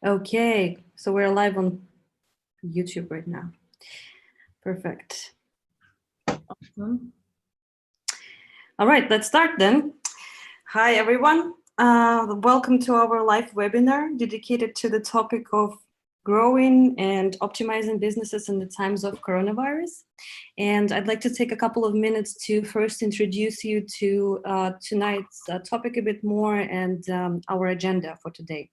Okay, so we're live on YouTube right now. Perfect. Awesome. All right, let's start then. Hi, everyone. Welcome to our live webinar dedicated to the topic of growing and optimizing businesses in the times of coronavirus. And I'd like to take a couple of minutes to first introduce you to tonight's topic a bit more and our agenda for today.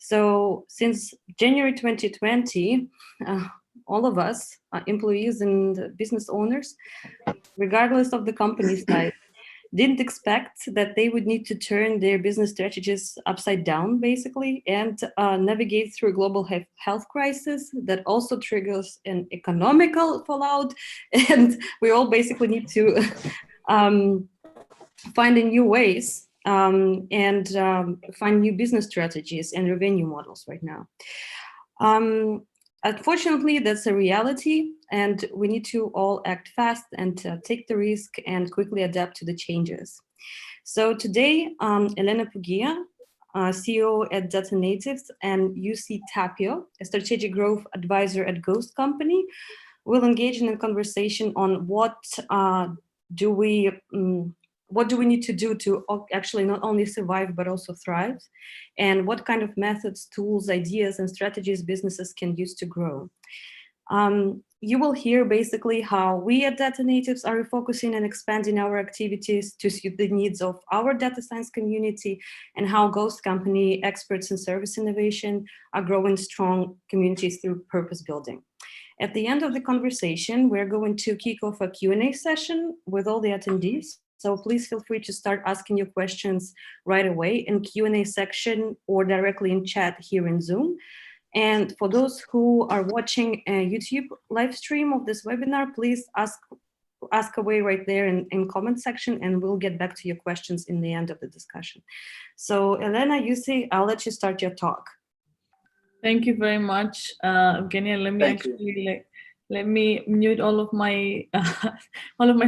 So since January 2020, all of us, employees and business owners, regardless of the company size, didn't expect that they would need to turn their business strategies upside down, basically, and navigate through a global health crisis that also triggers an economical fallout. And we all basically need to find new ways and find new business strategies and revenue models right now. Unfortunately, that's a reality, and we need to all act fast and take the risk and quickly adapt to the changes. So today, Elena Poughia, CEO at Data Natives, and UC Tapio, a strategic growth advisor at Ghost Company, will engage in a conversation on what do we need to do to actually not only survive but also thrive, and what kind of methods, tools, ideas, and strategies businesses can use to grow. You will hear basically how we at Data Natives are refocusing and expanding our activities to suit the needs of our data science community, and how Ghost Company experts in service innovation are growing strong communities through purpose building. At the end of the conversation, we're going to kick off a Q&A session with all the attendees. So please feel free to start asking your questions right away in Q&A section or directly in chat here in Zoom. And for those who are watching a YouTube live stream of this webinar, please ask away right there in comment section, and we'll get back to your questions in the end of the discussion. So Elena, Yussi, I'll let you start your talk. Thank you very much, Evgenia. Let me mute all of my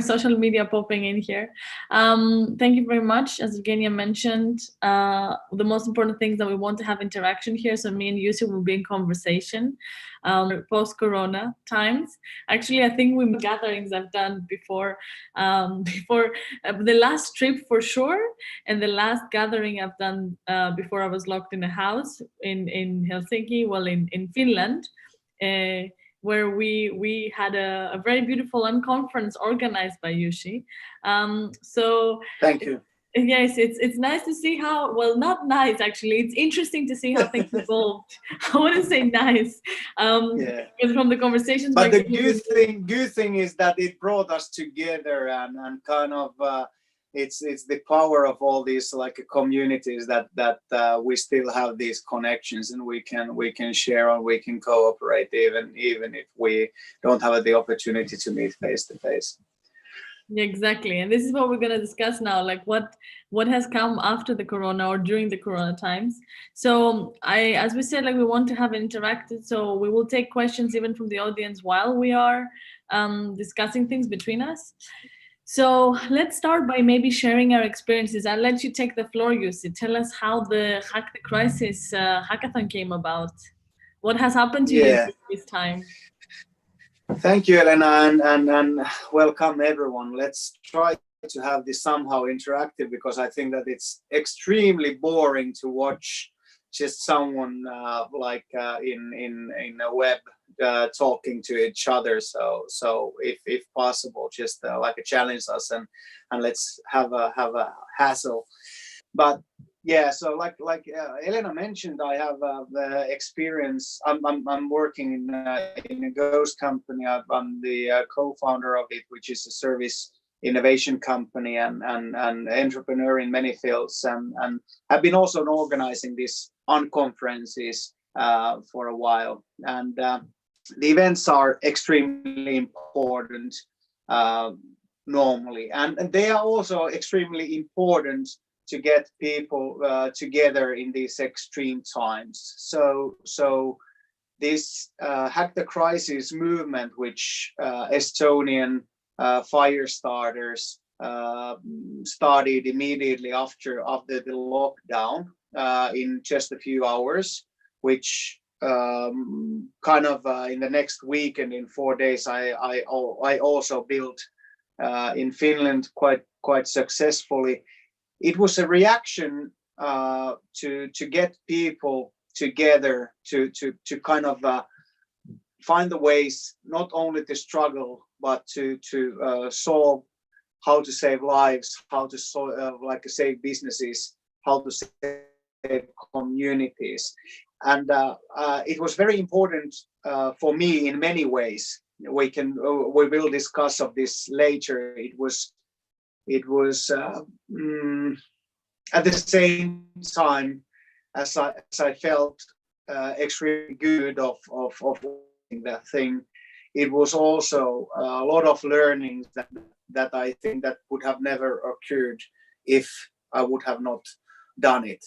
social media popping in here. Thank you very much. As Evgenia mentioned, the most important thing is that we want to have interaction here. So me and Yusuf will be in conversation post-Corona times. Actually, I think we gatherings I've done before the last trip for sure, and the last gathering I've done before I was locked in a house in Helsinki, well, in Finland. Where we had a very beautiful conference organized by Yushi. So thank you. Yes, it's nice to see how, well, not nice actually, it's interesting to see how things evolved. I wouldn't say nice, because from the conversations. But the good thing is that it brought us together and kind of it's the power of all these like communities that we still have these connections, and we can share and we can cooperate even if we don't have the opportunity to meet face to face. Exactly, and this is what we're going to discuss now, like what has come after the Corona or during the Corona times. So as we said, like we want to have it interactive, so we will take questions even from the audience while we are discussing things between us. So let's start by maybe sharing our experiences. I'll let you take the floor, Yussi. Tell us how the Hack the Crisis hackathon came about. What has happened to you this time? Thank you, Elena, and welcome everyone. Let's try to have this somehow interactive, because I think that it's extremely boring to watch just someone in a web talking to each other. So if possible, just like challenge us and let's have a hassle. But yeah, so like Elena mentioned, I have the experience. I'm working in a Ghost Company. I'm the co-founder of it, which is a service innovation company and entrepreneur in many fields, and I've been also organizing these conferences for a while. And the events are extremely important normally, and they are also extremely important to get people together in these extreme times. So this Hack the Crisis movement, which Estonian fire starters started immediately after the lockdown in just a few hours, which kind of in the next week and in 4 days I also built in Finland quite successfully. It was a reaction to get people together to kind of find the ways not only to struggle but to solve how to save lives, how to save businesses, how to save communities. And it was very important for me in many ways. We will discuss of this later. It was at the same time as I felt extremely good of that thing. It was also a lot of learnings that I think that would have never occurred if I would have not done it.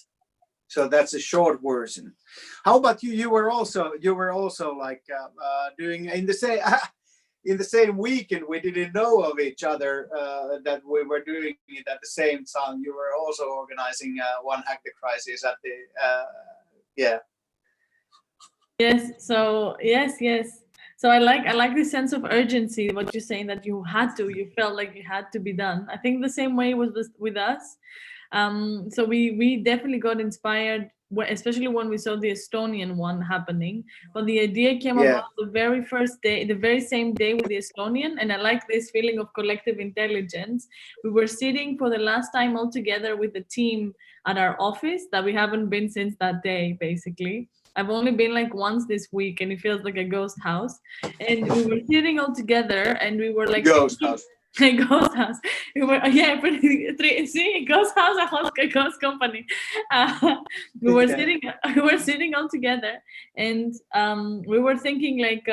So that's a short version. How about you? You were also like doing in the same weekend. We didn't know of each other that we were doing it at the same time. You were also organizing one Hack the Crisis at the yeah. Yes. So yes. So I like this sense of urgency. What you're saying, that you felt like you had to be done. I think the same way was with us. So we definitely got inspired, especially when we saw the Estonian one happening. But the idea came about the very first day, the very same day with the Estonian. And I like this feeling of collective intelligence. We were sitting for the last time all together with the team at our office that we haven't been since that day, basically. I've only been like once this week, and it feels like a ghost house. And we were sitting all together, and we were like ghost house. A ghost house. We were see ghost house, a ghost company. We were sitting all together, and we were thinking like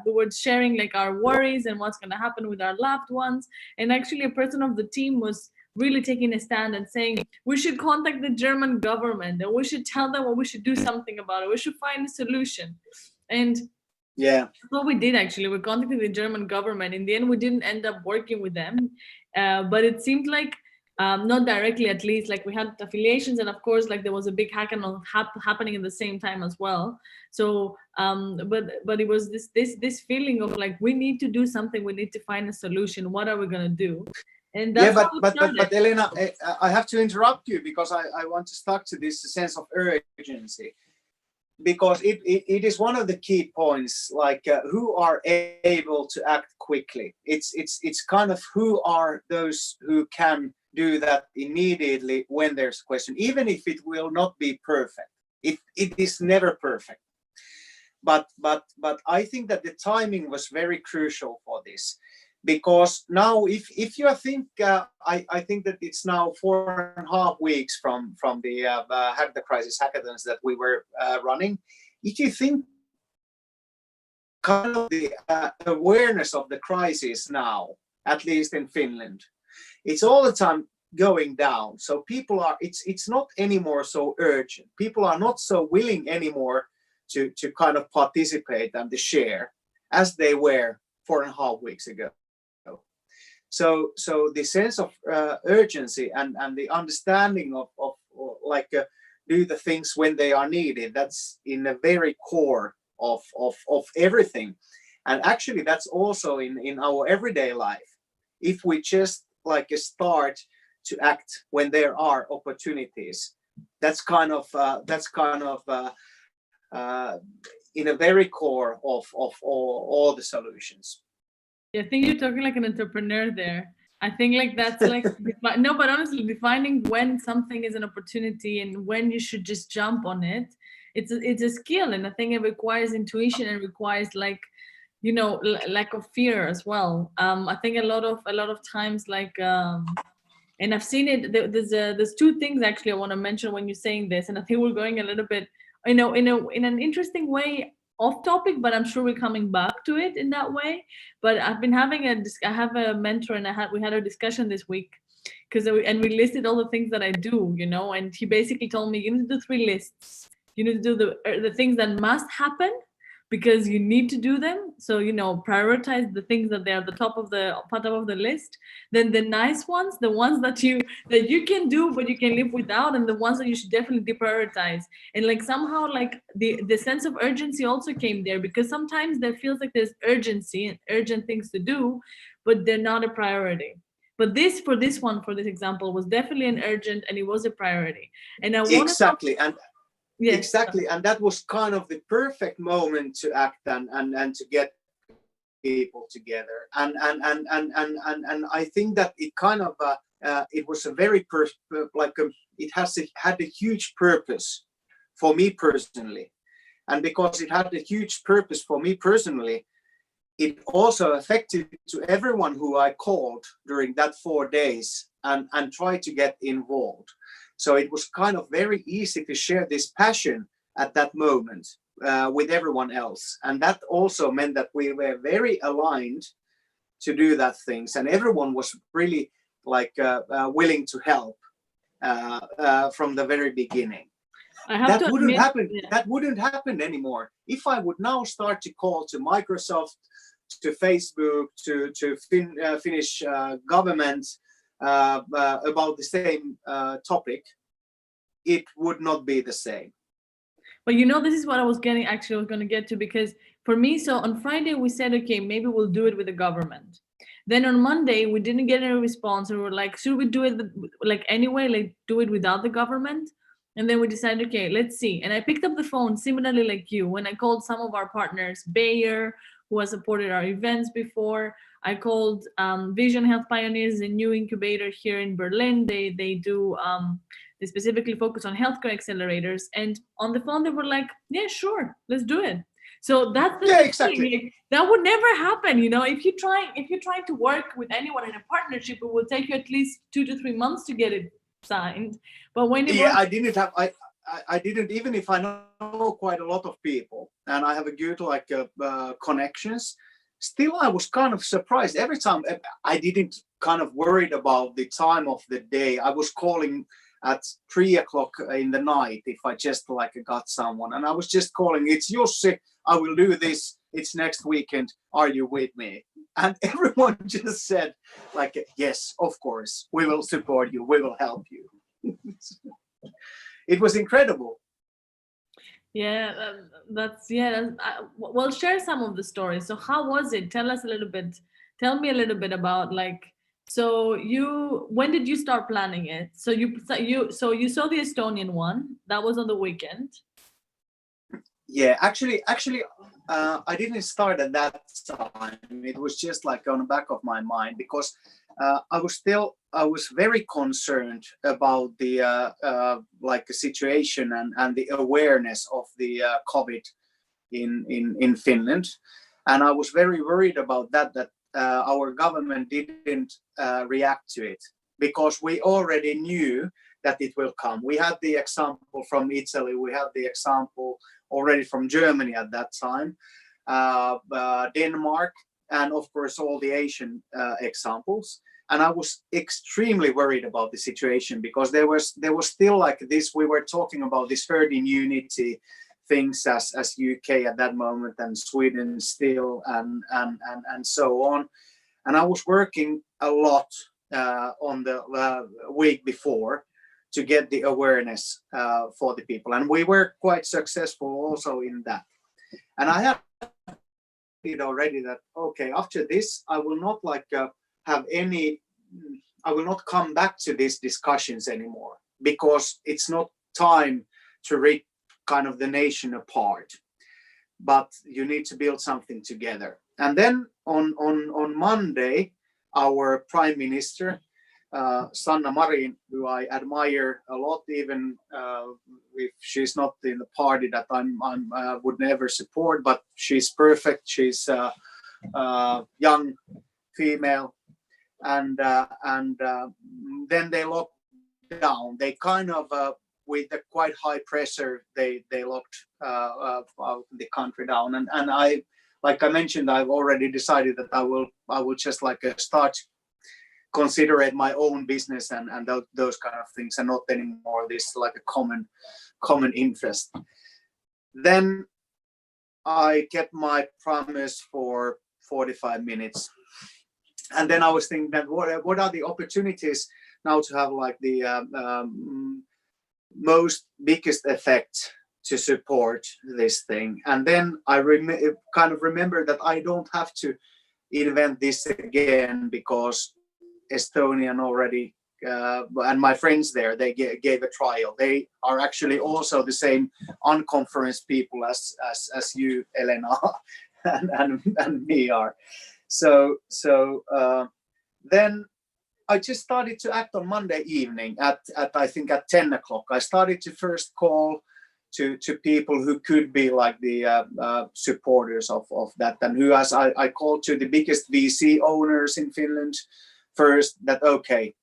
we were sharing like our worries and what's gonna happen with our loved ones. And actually, a person of the team was really taking a stand and saying we should contact the German government and we should tell them, or we should do something about it. We should find a solution. And yeah, that's what we did. Actually, we contacted the German government. In the end, we didn't end up working with them, but it seemed like not directly, at least. Like we had affiliations, and of course, like there was a big hackathon happening at the same time as well. So, but it was this feeling of like we need to do something. We need to find a solution. What are we gonna do? And that's but Elena, I have to interrupt you because I want to stuck to this sense of urgency, because it is one of the key points. Like who are able to act quickly? It's kind of who are those who can do that immediately when there's a question, even if it will not be perfect. It is never perfect. But I think that the timing was very crucial for this. Because now, if you think, I think that it's now 4.5 weeks from the Hack the Crisis hackathons that we were running. If you think kind of the awareness of the crisis now, at least in Finland, it's all the time going down. So people are, it's not anymore so urgent. People are not so willing anymore to kind of participate and to share as they were 4.5 weeks ago. So the sense of urgency and the understanding of like do the things when they are needed, that's in the very core of everything. And actually that's also in our everyday life. If we just like start to act when there are opportunities, that's kind of in a very core of all the solutions. I think you're talking like an entrepreneur there. I think like that's like no, but honestly, defining when something is an opportunity and when you should just jump on it, it's a skill, and I think it requires intuition and requires like, you know, lack of fear as well. I think a lot of times like and I've seen it. There's two things actually I want to mention when you're saying this, and I think we're going a little bit, you know, in an interesting way off topic, but I'm sure we're coming back to it in that way. But I've been having I have a mentor, and we had a discussion this week because we listed all the things that I do, you know, and he basically told me you need to do 3 lists. You need to do the things that must happen, because you need to do them. So, prioritize the things that they're at the top of the list. Then the nice ones, the ones that you can do but you can live without, and the ones that you should definitely deprioritize. And like somehow like the sense of urgency also came there, because sometimes there feels like there's urgency and urgent things to do, but they're not a priority. But for this example, was definitely an urgent, and it was a priority. And I want to exactly. And yes. exactly, and that was kind of the perfect moment to act and to get people together. And I think that it kind of it was a very had a huge purpose for me personally. And because it had a huge purpose for me personally, it also affected to everyone who I called during that 4 days and tried to get involved. So it was kind of very easy to share this passion at that moment with everyone else. And that also meant that we were very aligned to do that things. And everyone was really willing to help from the very beginning. That wouldn't happen anymore. If I would now start to call to Microsoft, to Facebook, to Finnish government about the same topic, it would not be the same. But this is what I was going to get to, because for me, so on Friday we said, okay, maybe we'll do it with the government. Then on Monday we didn't get any response, and we were like, should we do it anyway, do it without the government? And then we decided, okay, let's see. And I picked up the phone similarly like you, when I called some of our partners, Bayer, who has supported our events before. I called Vision Health Pioneers, a new incubator here in Berlin. They specifically focus on healthcare accelerators. And on the phone, they were like, yeah, sure, let's do it. So that's the exactly. thing. That would never happen. If you're trying to work with anyone in a partnership, it will take you at least 2 to 3 months to get it signed. But when I didn't, even if I know quite a lot of people and I have a good connections, still I was kind of surprised every time. I didn't kind of worried about the time of the day. I was calling at 3:00 in the night if I just got someone, and I was just calling, it's Jussi, I will do this, it's next weekend, are you with me? And everyone just said yes, of course, we will support you, we will help you. It was incredible. Yeah, well, share some of the stories. So how was it? Tell me a little bit about so when did you start planning it? So you saw the Estonian one, that was on the weekend. Yeah, actually, I didn't start at that time. It was just on the back of my mind, because I was very concerned about the situation and the awareness of the COVID in Finland, and I was very worried about that our government didn't react to it, because we already knew that it will come. We had the example from Italy, we had the example already from Germany at that time, Denmark, and of course all the Asian examples. And I was extremely worried about the situation, because there was still this, we were talking about this herd immunity things as UK at that moment, and Sweden still, and so on. And I was working a lot on the week before to get the awareness for the people, and we were quite successful also in that. And I had it already that, okay, after this I will not I will not come back to these discussions anymore, because it's not time to rip kind of the nation apart, but you need to build something together. And then on Monday, our Prime Minister, Sanna Marin, who I admire a lot, even if she's not in the party that I would never support, but she's perfect. She's a young female, and then they locked down. They kind of with a quite high pressure, they locked the country down. And I, like I mentioned, I've already decided that I will just start considerate my own business and those kind of things, and not anymore this a common interest. Then I kept my promise for 45 minutes. And then I was thinking that what are the opportunities now to have like the most biggest effect to support this thing. And then I kind of remember that I don't have to invent this again, because Estonian already and my friends there, they gave a trial. They are actually also the same unconference people as you, Elena, and me are. So then I just started to act on Monday evening at I think at 10 o'clock. I started to first call to people who could be like the supporters of that, and who, as I called to the biggest VC owners in Finland first, that okay,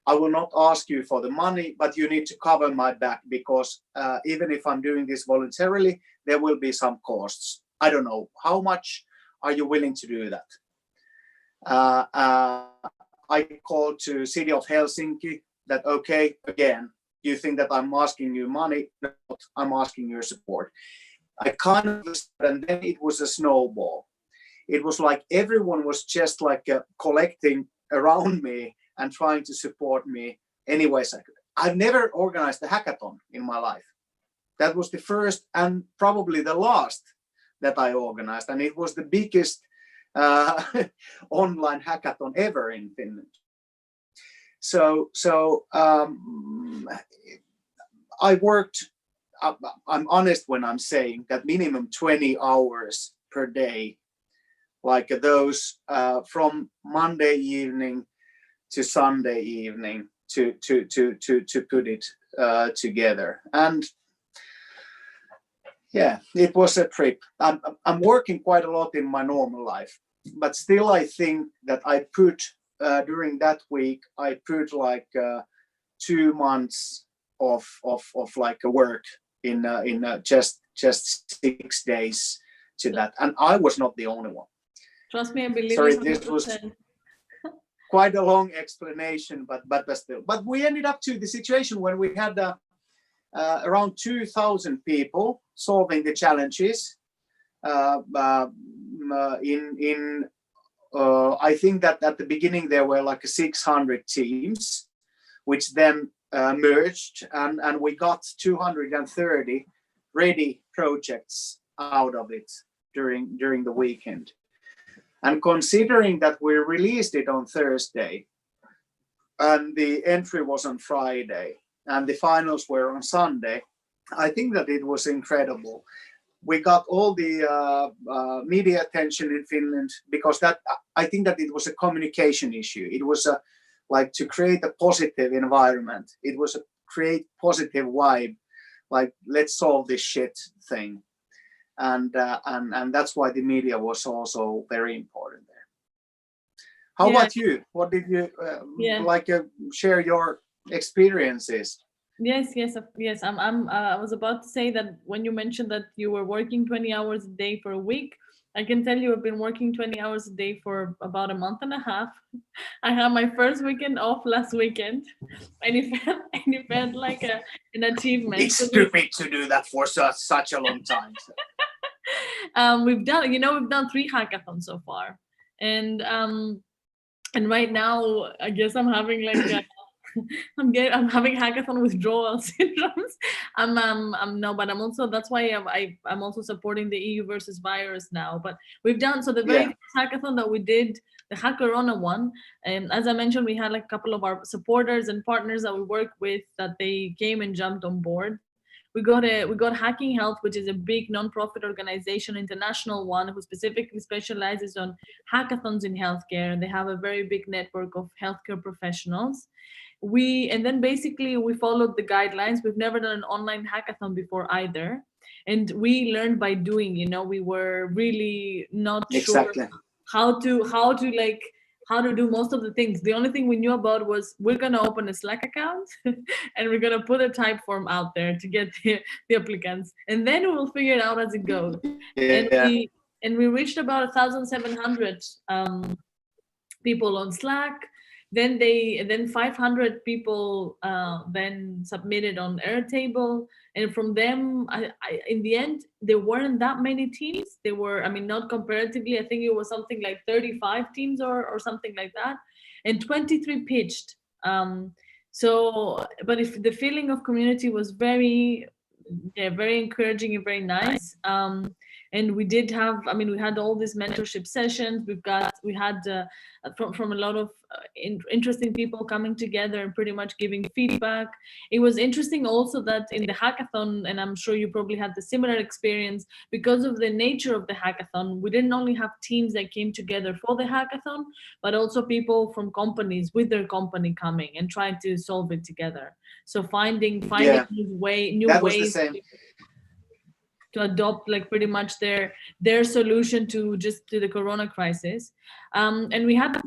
I will not ask you for the money, but you need to cover my back, because even if I'm doing this voluntarily, there will be some costs. I don't know, how much are you willing to do that? I called to City of Helsinki that, okay, again, you think that I'm asking you money? No, I'm asking your support. I kind of, and then it was a snowball. It was like everyone was just like collecting around me and trying to support me anyways. I've never organized a hackathon in my life. That was the first and probably the last that I organized, and it was the biggest online hackathon ever in Finland. So I worked, I'm honest when I'm saying that, minimum 20 hours per day, like those from Monday evening to Sunday evening to put it together. And yeah, it was a trip. I'm working quite a lot in my normal life, but still I think that I put during that week, I put like 2 months of like a work in just 6 days to that, and I was not the only one. Trust me, I believe. Sorry, 100%. this was quite a long explanation, but still. But we ended up to the situation when we had around 2,000 people solving the challenges. I think that at the beginning there were like 600 teams, which then merged, and we got 230 ready projects out of it during the weekend. And considering that we released it on Thursday, and the entry was on Friday, and the finals were on Sunday, I think that it was incredible. We got all the media attention in Finland, because that, I think that it was a communication issue. It was like to create a positive environment. It was a create positive vibe, like let's solve this shit thing. And that's why the media was also very important there. How about you? What did you like share your experiences? Yes. I was about to say that when you mentioned that you were working 20 hours a day for a week, I can tell you I've been working 20 hours a day for about a month and a half. I had my first weekend off last weekend, and it felt like an achievement. It's stupid to do that for such a long time. We've done 3 hackathons so far, and right now I guess I'm having like I'm having hackathon withdrawal syndromes. But I'm also, that's why I'm also supporting the EU versus virus now. But we've done, so the very first hackathon that we did, the Hackerona one, and as I mentioned, we had like a couple of our supporters and partners that we work with that they came and jumped on board. We got Hacking Health, which is a big non-profit organization, international one, who specifically specializes on hackathons in healthcare, and they have a very big network of healthcare professionals. And then basically we followed the guidelines. We've never done an online hackathon before either, and we learned by doing. We were really not sure how to do most of the things. The only thing we knew about was we're going to open a Slack account and we're going to put a type form out there to get the applicants, and then we'll figure it out as it goes. And we reached about 1,700 people on Slack. then 500 people then submitted on Airtable, and from them, in the end, there weren't that many teams. There were, I mean, not comparatively, I think it was something like 35 teams or something like that, and 23 pitched. So, but if the feeling of community was very, yeah, very encouraging and very nice. And we did have, I mean, we had all these mentorship sessions. We had from a lot of interesting people coming together and pretty much giving feedback. It was interesting also that in the hackathon, and I'm sure you probably had the similar experience, because of the nature of the hackathon, we didn't only have teams that came together for the hackathon, but also people from companies with their company coming and trying to solve it together. So finding Yeah. new That was the ways same. to adopt like pretty much their solution to the corona crisis. And we had,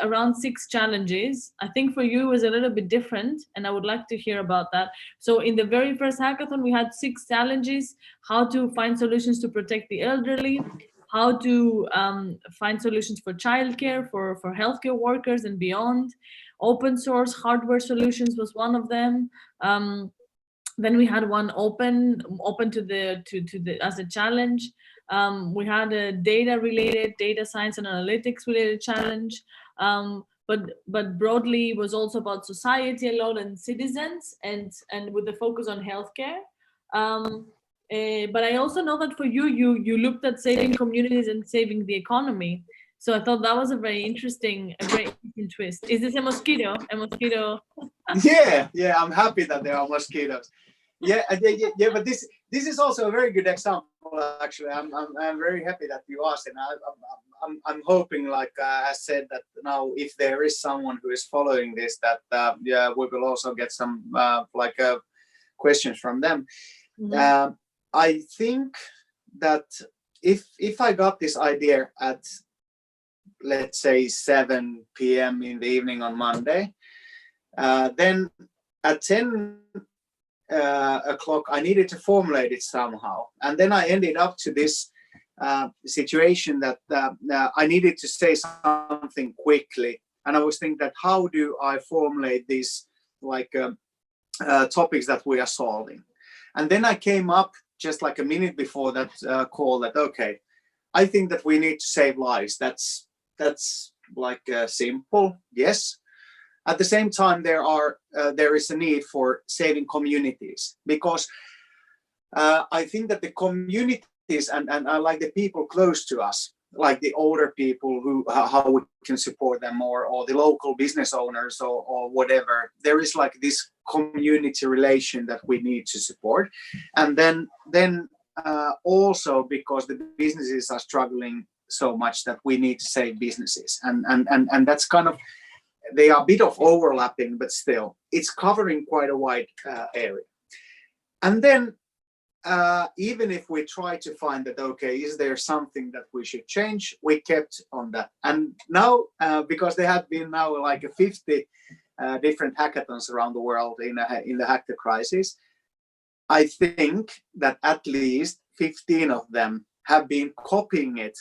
around 6 challenges. I think for you it was a little bit different, and I would like to hear about that. So in the very first hackathon, we had 6 challenges: how to find solutions to protect the elderly, how to find solutions for childcare, for healthcare workers and beyond. Open source hardware solutions was one of them. Then we had one open to the as a challenge. We had a data science and analytics related challenge. But broadly was also about society a lot and citizens, and with the focus on healthcare. But I also know that for you looked at saving communities and saving the economy. So I thought that was a very interesting twist. Is this a mosquito? A mosquito? Yeah, I'm happy that there are mosquitoes. Yeah, but this is also a very good example. Actually, I'm very happy that you asked, and I'm hoping, like I said, that now if there is someone who is following this, that we will also get some questions from them. Mm-hmm. I think that if I got this idea at, let's say, 7 p.m. in the evening on Monday, then at 10 o'clock I needed to formulate it somehow, and then I ended up to this situation that I needed to say something quickly, and I was thinking that how do I formulate these topics that we are solving. And then I came up just like a minute before that call that, okay, I think that we need to save lives. That's like simple, yes. At the same time, there is a need for saving communities, because I think that the communities and like the people close to us, like the older people who how we can support them, or the local business owners or whatever, there is like this community relation that we need to support. And then also because the businesses are struggling so much that we need to save businesses, and that's kind of, they are a bit of overlapping, but still it's covering quite a wide area. And then even if we try to find that, okay, is there something that we should change, we kept on that. And now because there have been now like 50 different hackathons around the world in the hacker crisis, I think that at least 15 of them have been copying it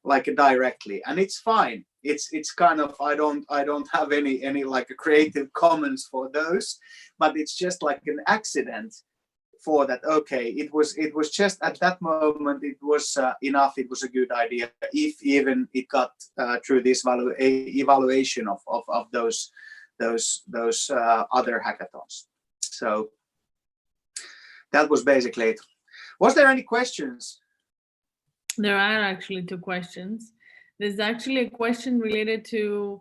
like directly, and it's fine. It's kind of, I don't have any like a creative commons for those, but it's just like an accident for that. Okay, it was just at that moment it was enough. It was a good idea, if even it got through this evaluation of those other hackathons. So that was basically it. Was there any questions? There are actually 2 questions. There's actually a question related to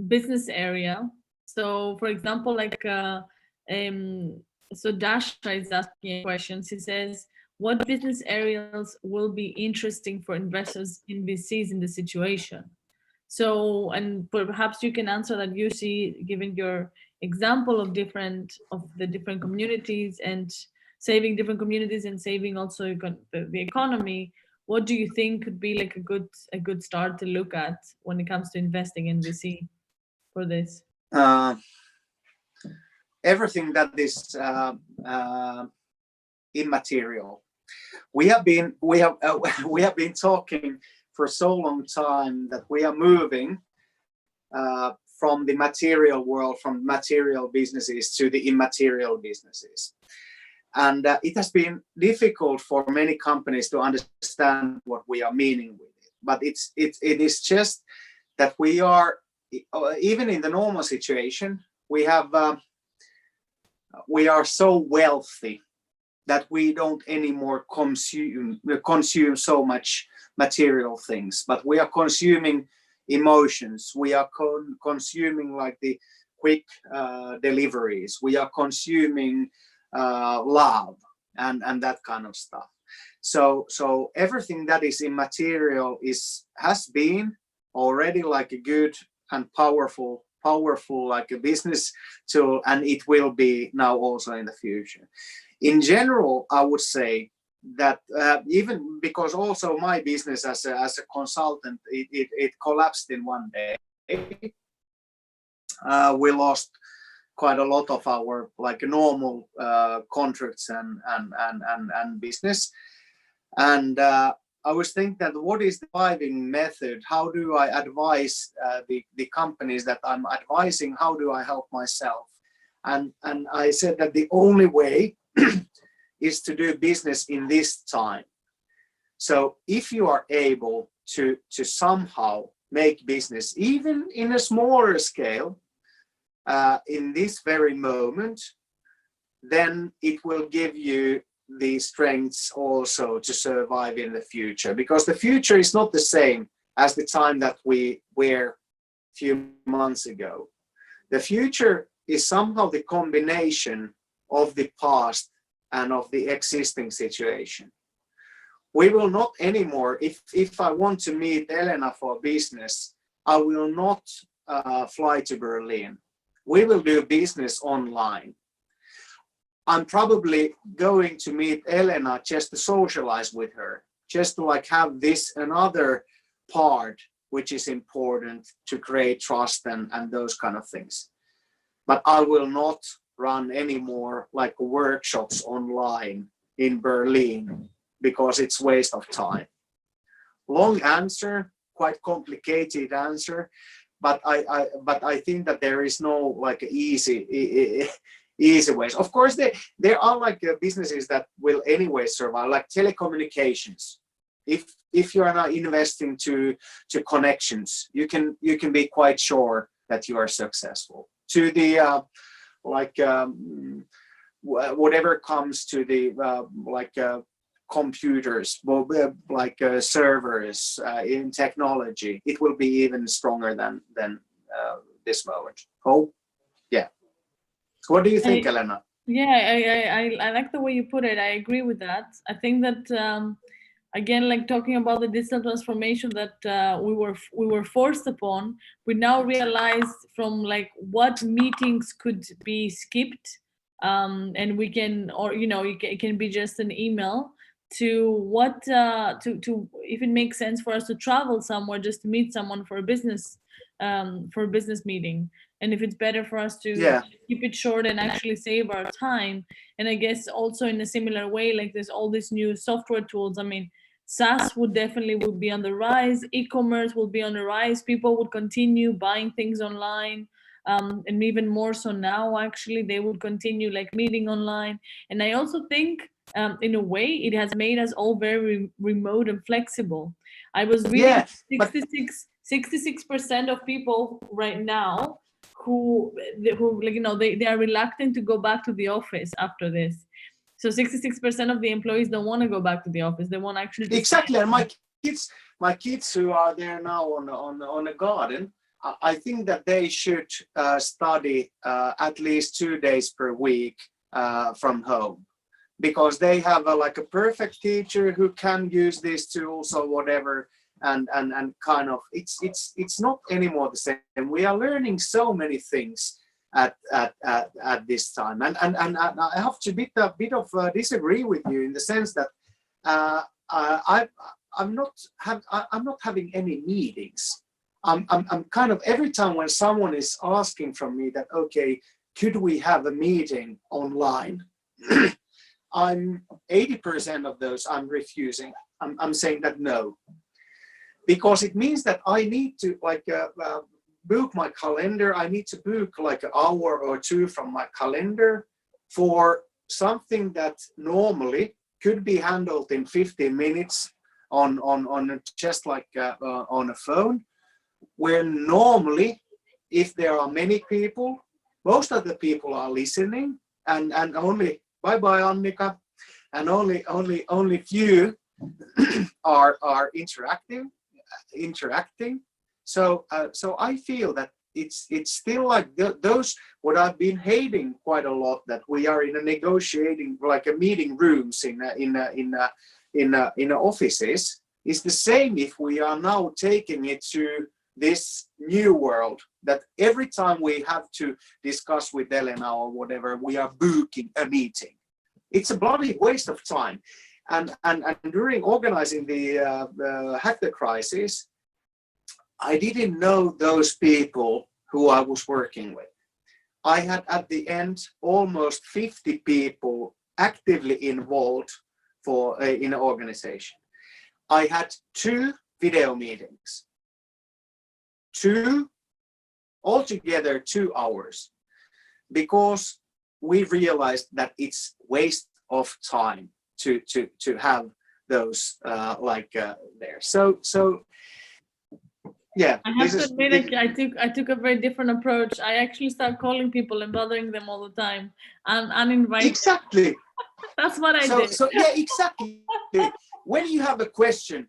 business area. So, for example, like so Dasha is asking a question. She says, what business areas will be interesting for investors in VCs in the situation? So, and perhaps you can answer that, you see, giving your example of the different communities and saving different communities and saving also the economy. What do you think could be like a good start to look at when it comes to investing in VC for this? Everything that is immaterial. We have been talking for so long time that we are moving from the material world, from material businesses to the immaterial businesses. And it has been difficult for many companies to understand what we are meaning with it. But it is just that we are, even in the normal situation, we are so wealthy that we don't anymore consume so much material things, but we are consuming emotions. We are consuming like the quick deliveries. We are consuming love and that kind of stuff. So everything that is immaterial has been already like a good and powerful like a business tool, and it will be now also in the future. In general, I would say that even because also my business as a consultant, it collapsed in one day. We lost quite a lot of our like normal contracts and business. And I was thinking that what is the surviving method? How do I advise the companies that I'm advising? How do I help myself? And I said that the only way is to do business in this time. So if you are able to somehow make business, even in a smaller scale, in this very moment, then it will give you the strengths also to survive in the future, because the future is not the same as the time that we were a few months ago. The future is somehow the combination of the past and of the existing situation. We will not anymore, if I want to meet Elena for business, I will not fly to Berlin. We will do business online. I'm probably going to meet Elena just to socialize with her, just to like have this another part which is important to create trust and those kind of things. But I will not run any more like workshops online in Berlin because it's waste of time. Long answer, quite complicated answer, but I think that there is no like easy ways. Of course, there are like businesses that will anyway survive, like telecommunications. If you are not investing to connections, you can be quite sure that you are successful. To the whatever comes to the computers, like servers in technology, it will be even stronger than this moment. Oh, yeah. What do you think, Elena? Yeah, I like the way you put it. I agree with that. I think that again, like talking about the digital transformation that we were forced upon, we now realize from like what meetings could be skipped, and we can, or it can be just an email, to what to if it makes sense for us to travel somewhere just to meet someone for a business meeting, and if it's better for us to keep it short and actually save our time. And I guess also in a similar way, like there's all these new software tools. I mean, SaaS would be on the rise, e-commerce will be on the rise, people would continue buying things online, and even more so now, actually they would continue like meeting online. And I also think in a way it has made us all very remote and flexible. I was reading 66% of people right now who like they are reluctant to go back to the office after this. So 66% of the employees don't want to go back to the office. They want actually exactly. And my kids who are there now on a garden, I think that they should study at least 2 days per week from home, because they have like a perfect teacher who can use these tools or whatever, and kind of it's not anymore the same. We are learning so many things at this time, and I have to bit of disagree with you in the sense that I'm not having any meetings. I'm kind of, every time when someone is asking from me that, okay, could we have a meeting online? I'm 80% of those I'm refusing. I'm saying that no, because it means that I need to book my calendar. I need to book like an hour or two from my calendar for something that normally could be handled in 15 minutes on just like on a phone, where normally, if there are many people, most of the people are listening, and only bye Annika, and only few are interacting. So I feel that it's still like those what I've been hating quite a lot, that we are in a negotiating, like a meeting rooms in offices, is the same if we are now taking it to this new world, that every time we have to discuss with Elena or whatever, we are booking a meeting. It's a bloody waste of time. And during organizing the hacker crisis, I didn't know those people who I was working with. I had at the end almost 50 people actively involved in an organization. I had 2 video meetings, altogether 2 hours, because we realized that it's waste of time to have those there. So yeah. I have to admit, I took a very different approach. I actually started calling people and bothering them all the time and uninvited. Exactly. That's what I did. So yeah, exactly. When you have a question,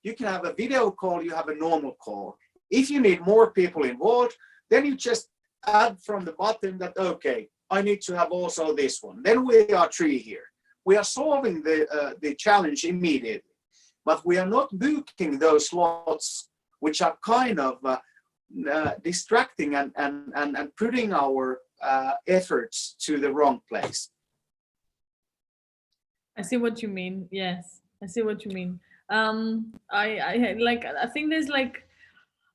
you can have a video call, you have a normal call. If you need more people involved, then you just add from the bottom that, okay, I need to have also this one. Then we are 3 here. We are solving the challenge immediately, but we are not booking those slots, which are kind of distracting and putting our efforts to the wrong place. I see what you mean. Yes, I see what you mean. I think there's like,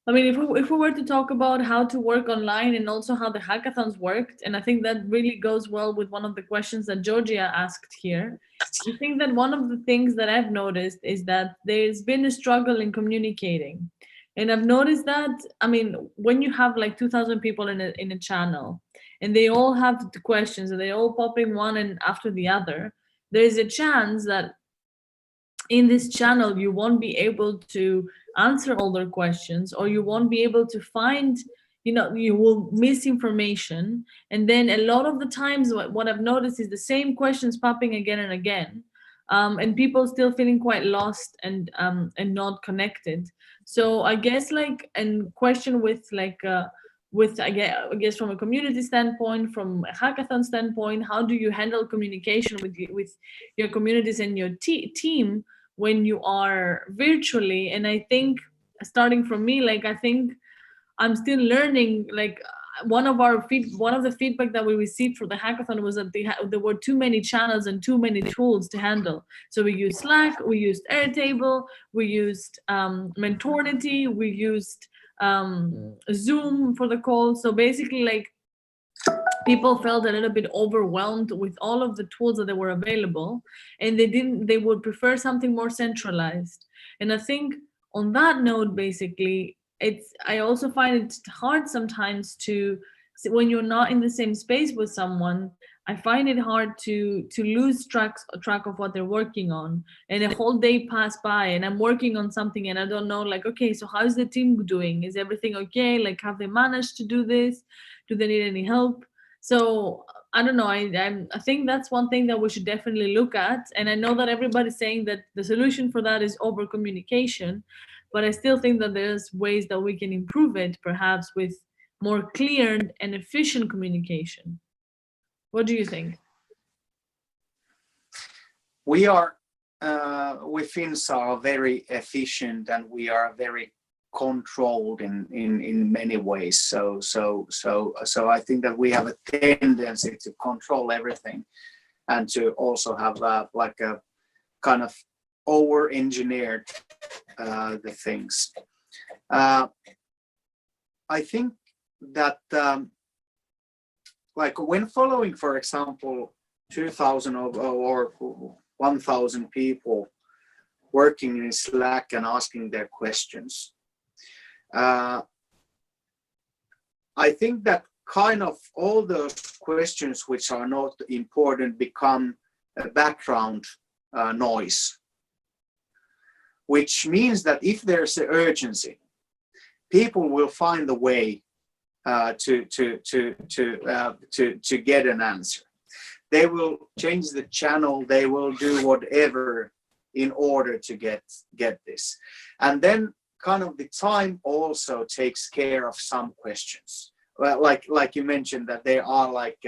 I mean, if we were to talk about how to work online and also how the hackathons worked, and I think that really goes well with one of the questions that Georgia asked here. I think that one of the things that I've noticed is that there's been a struggle in communicating. And I've noticed that, I mean, when you have like 2,000 people in a channel and they all have the questions and they all popping one and after the other, there is a chance that in this channel you won't be able to answer all their questions, or you won't be able to find, you will miss information. And then a lot of the times what I've noticed is the same questions popping again and again, and people still feeling quite lost and not connected. So I guess like, and question with I guess from a community standpoint, from a hackathon standpoint, how do you handle communication with your communities and your team when you are virtually? And I think, starting from me, like I think I'm still learning. Like one of the feedback that we received for the hackathon was that there were too many channels and too many tools to handle. So we used Slack, we used Airtable, we used Mentority, we used Zoom for the call. So basically, like, people felt a little bit overwhelmed with all of the tools that were available, and they would prefer something more centralized. And I think on that note, basically, I also find it hard sometimes when you're not in the same space with someone. I find it hard to lose track of what they're working on, and a whole day passed by and I'm working on something and I don't know, like, okay, so how's the team doing? Is everything okay? Like, have they managed to do this? Do they need any help? So I don't know. I think that's one thing that we should definitely look at. And I know that everybody's saying that the solution for that is over communication, but I still think that there's ways that we can improve it, perhaps with more clear and efficient communication. What do you think? We Finns are very efficient, and we are very controlled in many ways. So I think that we have a tendency to control everything, and to also have like a kind of over-engineered the things. I think that like when following, for example, 2,000 or 1,000 people working in Slack and asking their questions, I think that kind of all those questions which are not important become a background noise, which means that if there's an urgency, people will find a way to get an answer. They will change the channel. They will do whatever in order to get this. And then kind of the time also takes care of some questions. Well, like you mentioned, that there are like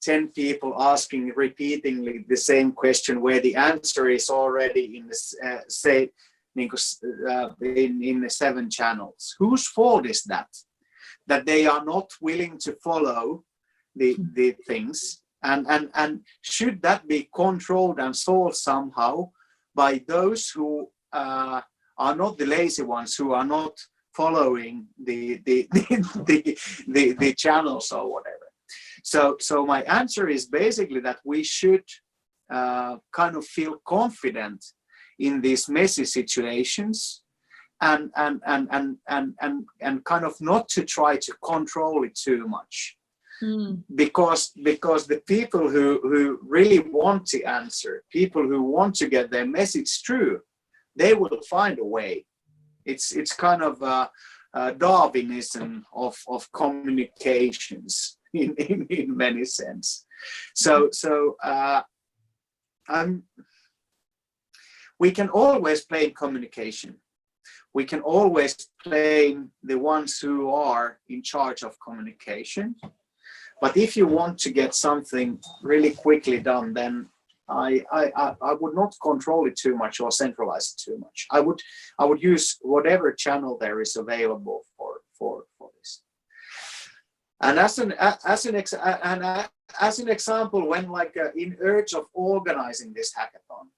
10 people asking repeatedly the same question where the answer is already in the in the 7 channels. Whose fault is that? That they are not willing to follow the things, and should that be controlled and solved somehow by those who are not the lazy ones, who are not following the channels or whatever. So my answer is basically that we should kind of feel confident in these messy situations, and kind of not to try to control it too much. Because the people who really want to answer, people who want to get their message through, they will find a way. It's kind of a Darwinism of communications in many sense. So we can always play communication. We can always blame the ones who are in charge of communication. But if you want to get something really quickly done, then I would not control it too much or centralize it too much. I would use whatever channel there is available for this. And as an example, when like in urge of organizing this hackathon,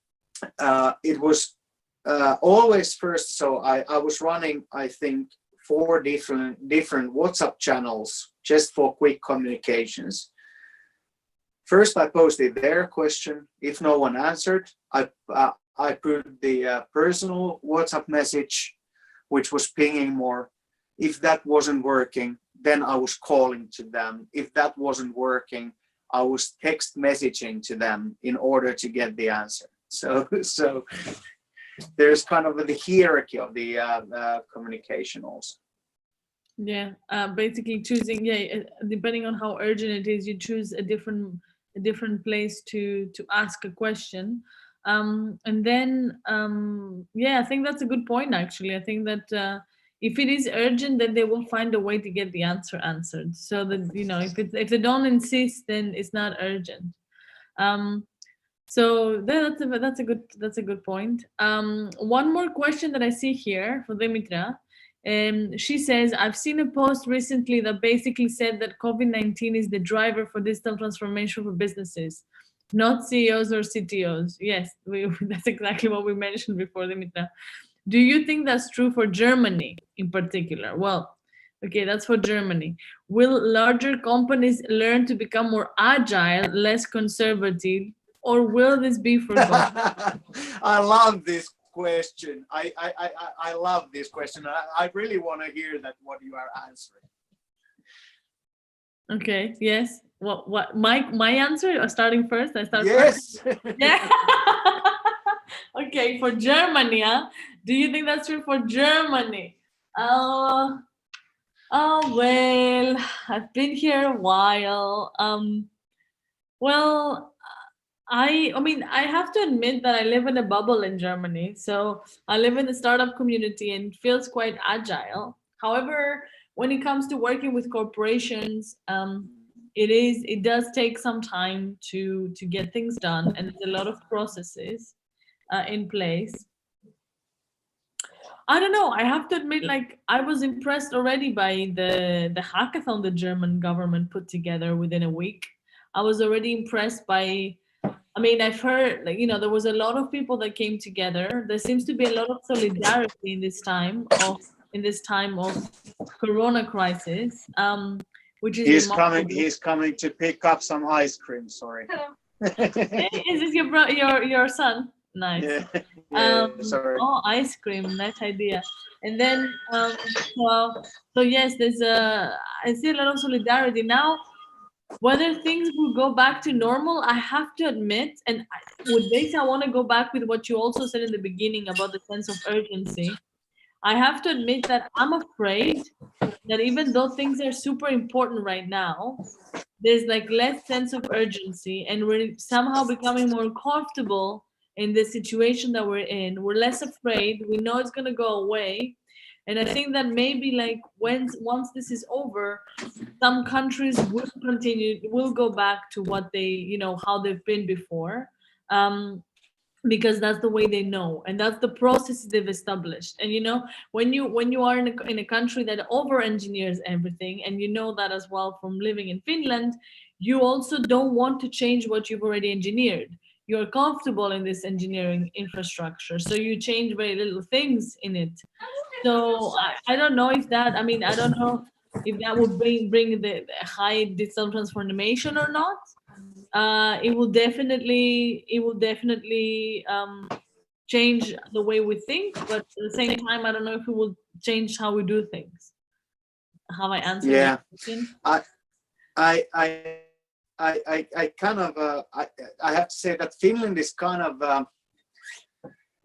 it was always first. So I was running, I think, 4 different WhatsApp channels just for quick communications. First, I posted their question. If no one answered, I put the personal WhatsApp message, which was pinging more. If that wasn't working, then I was calling to them. If that wasn't working, I was text messaging to them in order to get the answer. So there's kind of the hierarchy of the communication also. Yeah, basically choosing, depending on how urgent it is, you choose a different place to ask a question. And then, I think that's a good point, actually. I think that if it is urgent, then they will find a way to get the answer answered. So that, if they don't insist, then it's not urgent. So that's a good point. One more question that I see here for Dimitra. She says, I've seen a post recently that basically said that COVID-19 is the driver for digital transformation for businesses, not CEOs or CTOs. Yes, that's exactly what we mentioned before, Dimitra. Do you think that's true for Germany in particular? Well, okay, that's for Germany. Will larger companies learn to become more agile, less conservative, or will this be forgotten? I love this question. I love this question. I really want to hear that what you are answering. Okay. Yes. What? My answer? Starting first. I start. Yes. First? Yeah. Okay. For Germany, do you think that's true for Germany? Oh well, I've been here a while. Well. I mean, I have to admit that I live in a bubble in Germany. So I live in the startup community and it feels quite agile. However, when it comes to working with corporations, it does take some time to get things done, and there's a lot of processes in place. I don't know. I have to admit, like, I was impressed already by the hackathon the German government put together within a week. I was already impressed by. I mean, I've heard, like, there was a lot of people that came together. There seems to be a lot of solidarity in this time of Corona crisis, which is remarkable. He's coming to pick up some ice cream. Sorry. Hello. Is this your son? Nice. Yeah, sorry. Oh, ice cream, nice idea. And then, so yes, I see a lot of solidarity now. Whether things will go back to normal, I have to admit, and with this, I want to go back with what you also said in the beginning about the sense of urgency. I have to admit that I'm afraid that even though things are super important right now, there's like less sense of urgency, and we're somehow becoming more comfortable in the situation that we're in. We're less afraid. We know it's gonna go away. And I think that maybe like once this is over, some countries will go back to what they, how they've been before. Because that's the way they know, and that's the process they've established. And when you are in a country that over engineers everything, and you know that as well from living in Finland, you also don't want to change what you've already engineered. You're comfortable in this engineering infrastructure, so you change very little things in it. So I don't know if that, I don't know if that would bring the high digital transformation or not. It will definitely change the way we think, but at the same time, I don't know if it will change how we do things. Have I answered Yeah, that question? I I kind of I have to say that Finland is kind of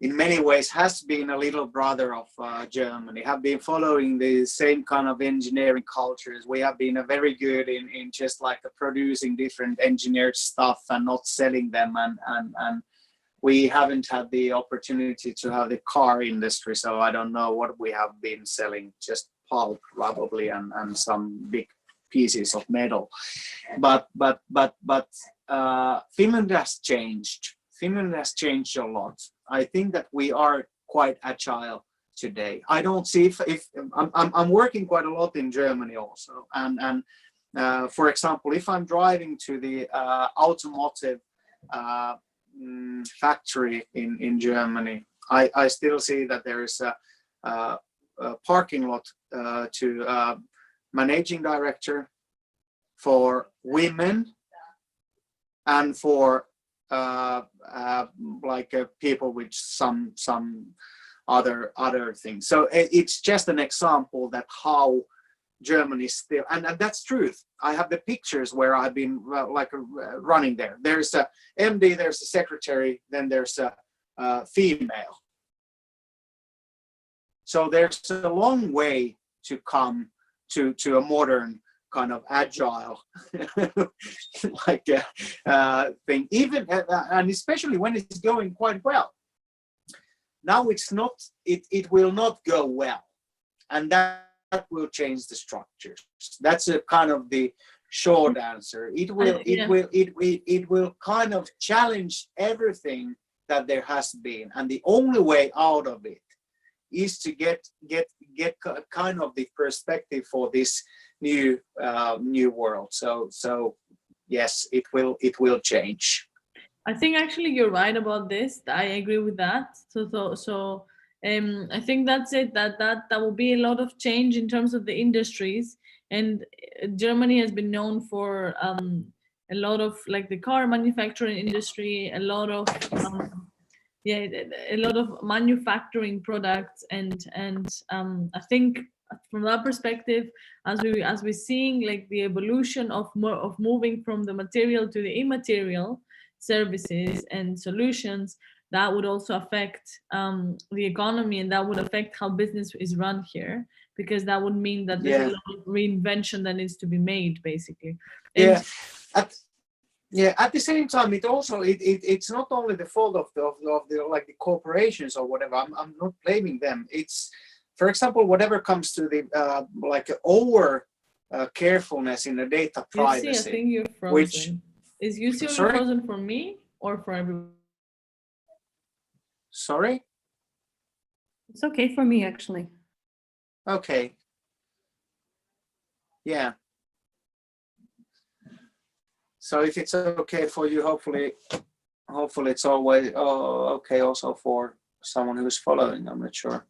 in many ways has been a little brother of Germany. Have been following the same kind of engineering cultures. We have been very good in just like producing different engineered stuff and not selling them, and we haven't had the opportunity to have the car industry. So I don't know what we have been selling, just pulp probably and some big pieces of metal. But Finland has changed. Finland has changed a lot. I think that we are quite agile today. I don't see if I'm working quite a lot in Germany also, and for example, if I'm driving to the automotive factory in Germany, I still see that there is a parking lot to managing director for women and for people with some other things. So it's just an example that how Germany still, and that's truth. I have the pictures where I've been running there. There's a MD, there's a secretary, then there's a female. So there's a long way to come to a modern kind of agile thing, even and especially when it's going quite well. Now it's not, it will not go well, and that will change the structures. That's a kind of the short answer. It will kind of challenge everything that there has been, and the only way out of it is to get kind of the perspective for this new world. So yes, it will change. I think actually you're right about this. I agree with that. So I think that's it. That will be a lot of change in terms of the industries. And Germany has been known for a lot of like the car manufacturing industry, a lot of a lot of manufacturing products, and I think from that perspective, as we're seeing like the evolution of moving from the material to the immaterial services and solutions, that would also affect the economy, and that would affect how business is run here, because that would mean that there's a lot of reinvention that needs to be made, basically. And at the same time, it's not only the fault of the like the corporations or whatever. I'm not blaming them. It's, for example, whatever comes to the over carefulness in the data privacy. I think you're frozen. Is UC only frozen for me or for everyone? Sorry? It's okay for me, actually. Okay. Yeah. So if it's okay for you, hopefully it's always okay also for someone who's following. I'm not sure.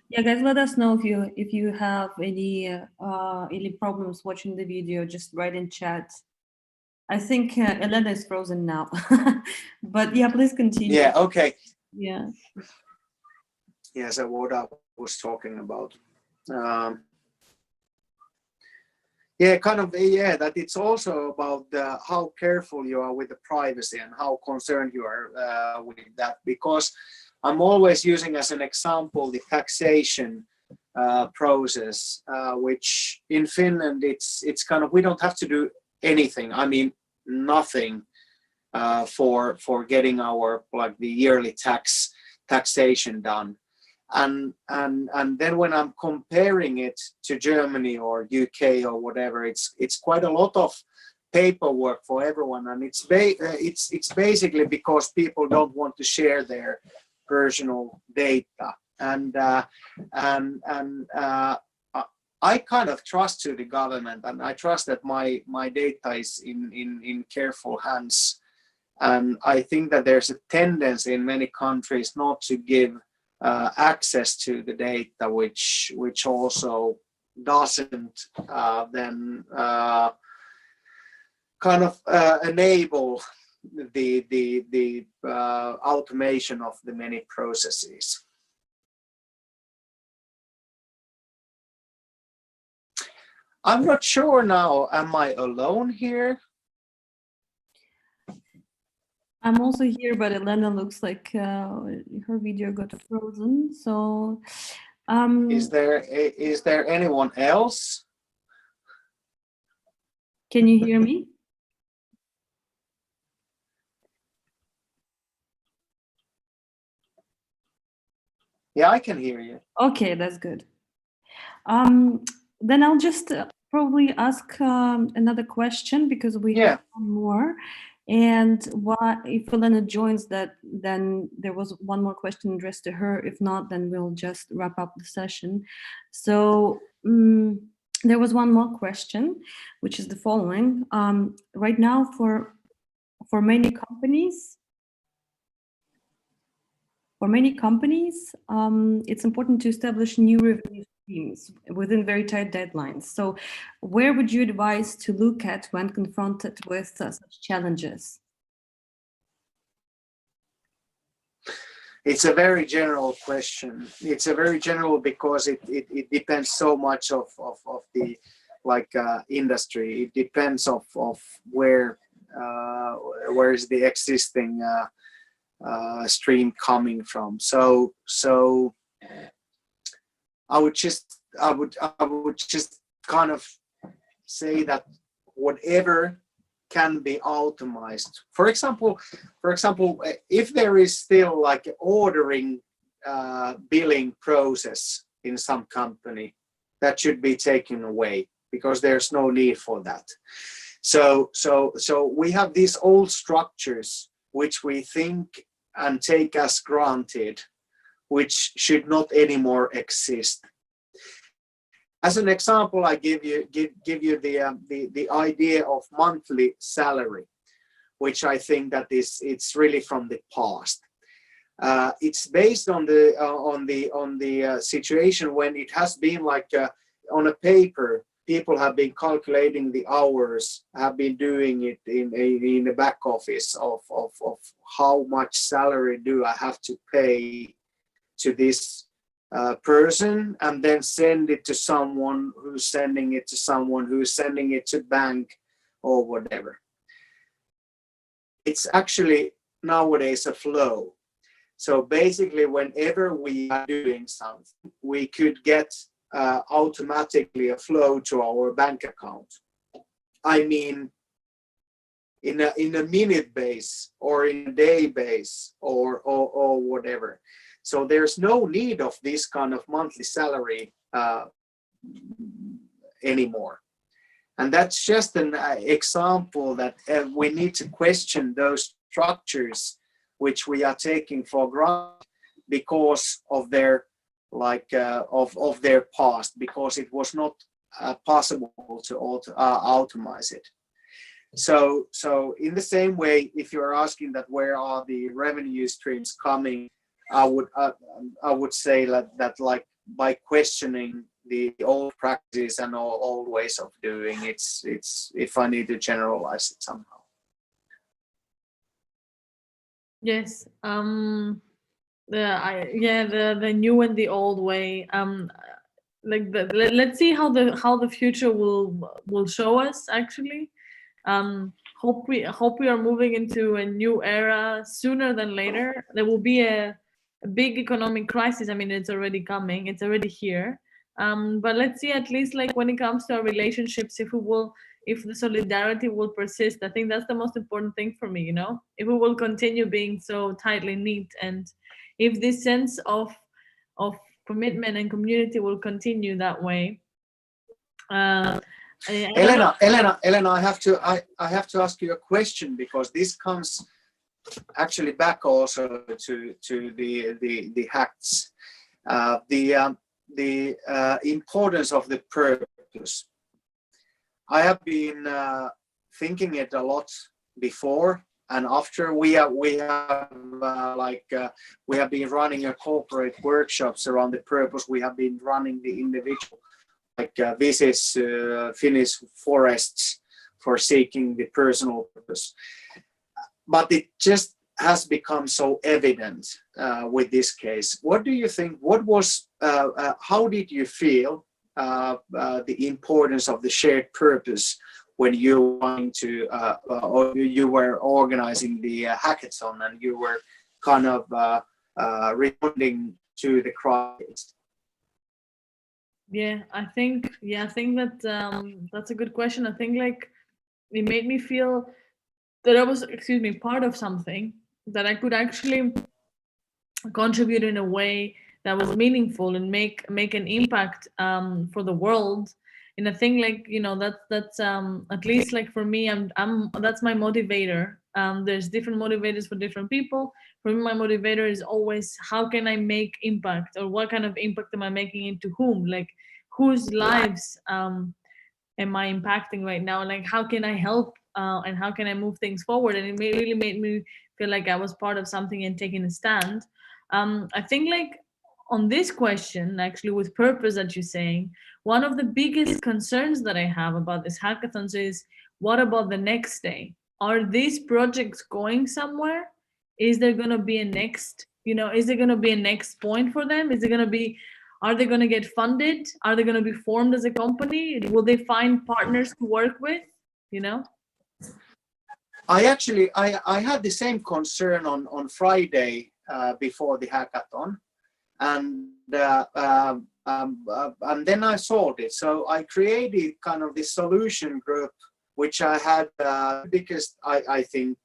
Yeah, guys, let us know if you have any problems watching the video. Just write in chat. I think Elena is frozen now, but yeah, please continue. Yeah. Okay. Yeah. Yeah. So what was talking about. Yeah, kind of, yeah, that it's also about how careful you are with the privacy and how concerned you are with that, because I'm always using as an example the taxation process, which in Finland it's kind of, we don't have to do anything. I mean, nothing for getting our like the yearly taxation done. And then when I'm comparing it to Germany or UK or whatever, it's quite a lot of paperwork for everyone, and it's basically because people don't want to share their personal data, and I kind of trust to the government, and I trust that my data is in careful hands, and I think that there's a tendency in many countries not to give access to the data, which also doesn't then kind of enable the automation of the many processes. I'm not sure now. Am I alone here? I'm also here, but Elena looks like her video got frozen. So, Is there anyone else? Can you hear me? Yeah, I can hear you. Okay, that's good. Then I'll just probably ask another question, because we have one more. And if Elena joins that, then there was one more question addressed to her. If not, then we'll just wrap up the session. So there was one more question, which is the following. Right now, for many companies, it's important to establish new revenue streams within very tight deadlines. So where would you advise to look at when confronted with such challenges? It's a very general question. It's a very general because it depends so much of the industry. It depends of where is the existing stream coming from. So I would just kind of say that whatever can be optimized. For example, if there is still like ordering billing process in some company, that should be taken away because there's no need for that. So we have these old structures which we think and take as granted, which should not anymore exist. As an example, I give you the idea of monthly salary, which I think that it's really from the past. It's based on the situation when it has been like on a paper. People have been calculating the hours, have been doing it in the back office of how much salary do I have to pay to this person, and then send it to someone who's sending it to someone who's sending it to bank or whatever. It's actually nowadays a flow. So basically, whenever we are doing something, we could get automatically a flow to our bank account. I mean, in a minute base or in a day base or whatever. So there's no need of this kind of monthly salary anymore. And that's just an example that we need to question those structures which we are taking for granted because of their of their past, because it was not possible to automate it. So in the same way, if you're asking that where are the revenue streams coming, I would say that like by questioning the old practices and old ways of doing it's if I need to generalize it somehow. Yes. the new and the old way. Let's see how the future will show us actually. Hope we are moving into a new era sooner than later. There will be a big economic crisis. I mean, it's already coming. It's already here. But let's see, at least like when it comes to our relationships, if the solidarity will persist. I think that's the most important thing for me. You know, if we will continue being so tightly knit, and if this sense of commitment and community will continue that way. Elena, I have to ask you a question, because this comes actually back also to the hacks, the importance of the purpose. I have been thinking it a lot before and after. We have been running a corporate workshops around the purpose. We have been running the individual visits Finnish forests for seeking the personal purpose. But it just has become so evident with this case. What do you think? How did you feel the importance of the shared purpose when you were going to, or you were organizing the hackathon and you were kind of responding to the crisis? I think that that's a good question. I think like it made me feel that I was, part of something, that I could actually contribute in a way that was meaningful and make an impact for the world. And I think like, that's at least like for me, I'm that's my motivator. There's different motivators for different people. For me, my motivator is always, how can I make impact, or what kind of impact am I making into whom, like whose lives am I impacting right now, and like how can I help and how can I move things forward. And it really made me feel like I was part of something and taking a stand. I think like on this question, actually, with purpose that you're saying, one of the biggest concerns that I have about this hackathons is, what about the next day? Are these projects going somewhere? Is there going to be a next, is there going to be a next point for them? Are they going to get funded? Are they going to be formed as a company? Will they find partners to work with? I had the same concern on Friday before the hackathon, and then I solved it. So I created kind of this solution group, which I had biggest, I think,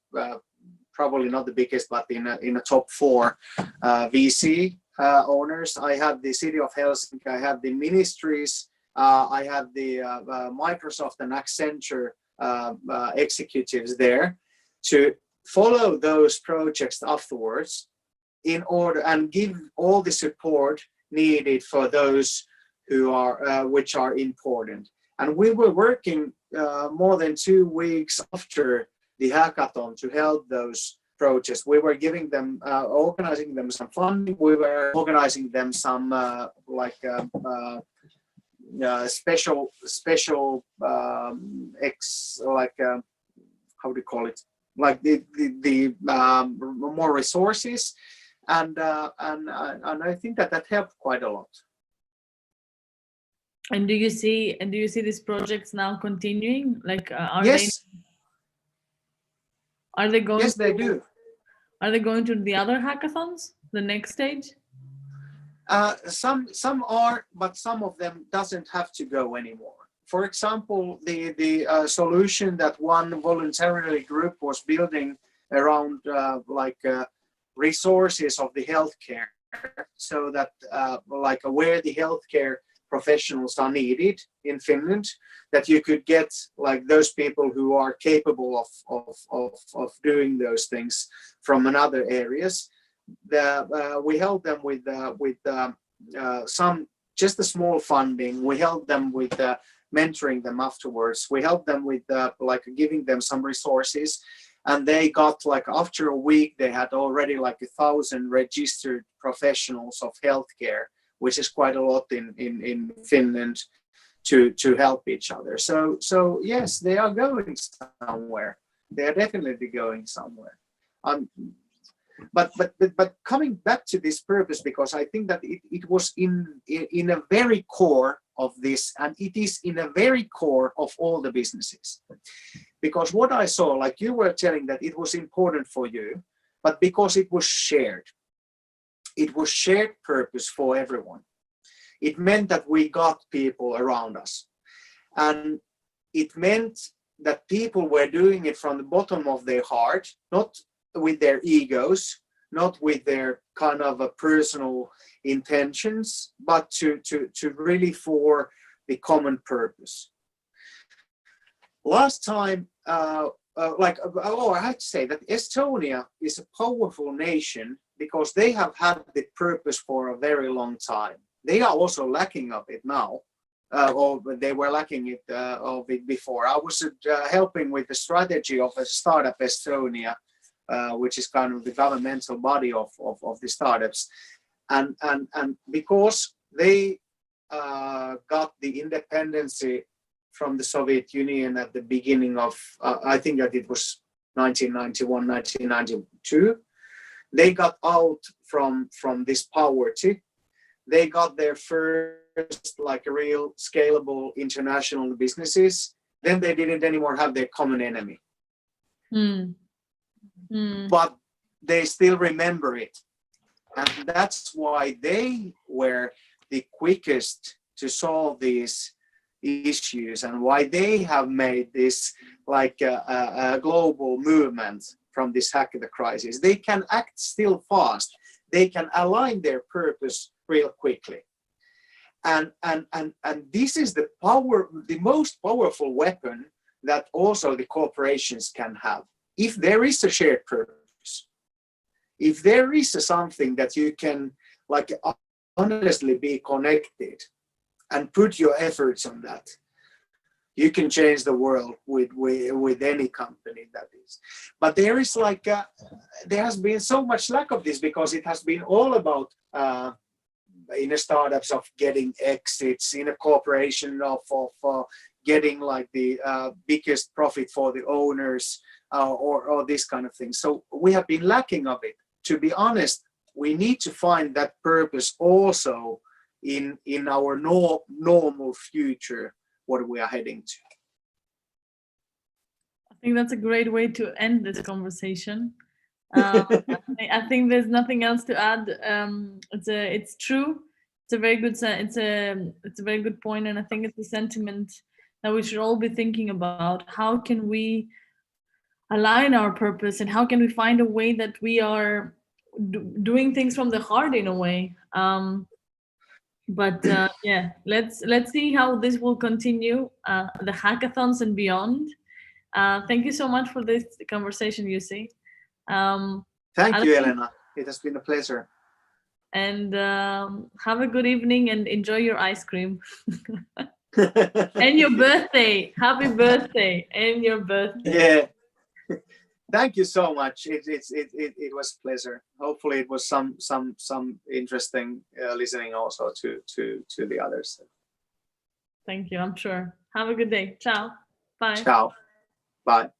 probably not the biggest, but in a top 4 VC owners. I had the city of Helsinki, I had the ministries, I had the Microsoft and Accenture executives there to follow those projects afterwards in order and give all the support needed for those who are which are important. And we were working more than 2 weeks after the hackathon to help those projects. We were giving them, organizing them some funding. We were organizing them some special how do you call it? Like the more resources, and I think that helped quite a lot. And do you see these projects now continuing? Like, yes. Are they going? Yes, they do. Are they going to the other hackathons, the next stage? Some are, but some of them doesn't have to go anymore. For example, the solution that one voluntarily group was building around resources of the healthcare, so that where the healthcare professionals are needed in Finland, that you could get like those people who are capable of doing those things from another areas. We help them with some just a small funding. We help them with mentoring them afterwards. We help them with giving them some resources, and they got after a week they had already 1,000 registered professionals of healthcare, which is quite a lot in Finland to help each other. So yes, they are going somewhere. They are definitely going somewhere. But coming back to this purpose, because I think that it was in a very core of this, and it is in a very core of all the businesses. Because what I saw, like you were telling that it was important for you, but because it was shared purpose for everyone. It meant that we got people around us. And it meant that people were doing it from the bottom of their heart, not with their egos, not with their kind of a personal intentions, but to really for the common purpose. Last time, I have to say that Estonia is a powerful nation because they have had the purpose for a very long time. They are also lacking of it now, or they were lacking of it before. I was helping with the strategy of a startup Estonia, which is kind of the governmental body of the startups, and because they got the independence from the Soviet Union at the beginning of, I think that it was 1991, 1992. They got out from this poverty. They got their first like real scalable international businesses. Then they didn't anymore have their common enemy. But they still remember it. And that's why they were the quickest to solve these issues, and why they have made this like a global movement from this hack of the crisis. They can act still fast. They can align their purpose real quickly. And this is the most powerful weapon that also the corporations can have. If there is a shared purpose, if there is something that you can like honestly be connected and put your efforts on that, you can change the world with any company that is. But there is like there has been so much lack of this because it has been all about in a startups of getting exits, in a corporation of getting like the biggest profit for the owners or this kind of thing. So we have been lacking of it. To be honest, we need to find that purpose also in our normal future, what we are heading to. I think that's a great way to end this conversation. I think there's nothing else to add. It's true. It's a very good it's a very good point, and I think it's a sentiment that we should all be thinking about. How can we align our purpose, and how can we find a way that we are doing things from the heart in a way? But yeah, let's see how this will continue, the hackathons and beyond. Thank you so much for this conversation, Jussi. Thank you, Elena. It has been a pleasure. And have a good evening and enjoy your ice cream. And your birthday. Happy birthday and your birthday. Yeah. Thank you so much. It was a pleasure. Hopefully it was some interesting listening also to the others. Thank you, I'm sure. Have a good day. Ciao. Bye. Ciao. Bye.